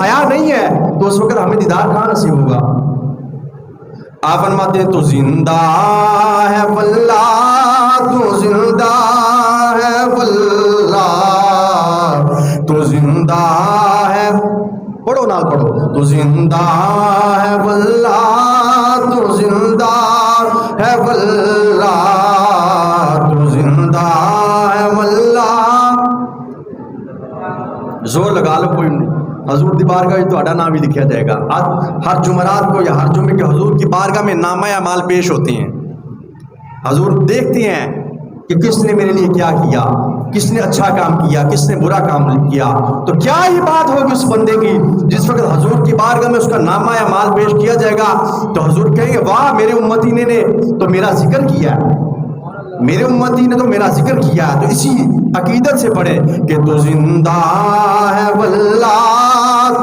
حیا نہیں ہے تو اس وقت ہمیں دیدار کہاں نصیب ہوگا؟ آپ فرماتے ہیں تو زندہ ہے واللہ، تو زندہ ہے واللہ، تو زندہ ہے، پڑھو نال پڑھو، تو زندہ ہے واللہ، تو زندہ ہے واللہ، تو زندہ ہے واللہ. زور لگا لو، کوئی حضور دی بارگاہ میں تہاڈا نام بھی لکھا جائے گا. ہر جمعرات کو یا ہر جمعے کے حضور کی بارگاہ میں نامہ اعمال پیش ہوتے ہیں. حضور دیکھتے ہیں کہ کس نے میرے لیے کیا کیا، کس نے اچھا کام کیا، کس نے برا کام کیا. تو کیا ہی بات ہوگی اس بندے کی جس وقت حضور کی بارگاہ میں اس کا نامہ اعمال پیش کیا جائے گا تو حضور کہیں گے واہ میرے امتی نے تو میرا ذکر کیا، میرے امتی نے تو میرا ذکر کیا. تو اسی عقیدت سے پڑھے کہ تو زندہ ہے واللہ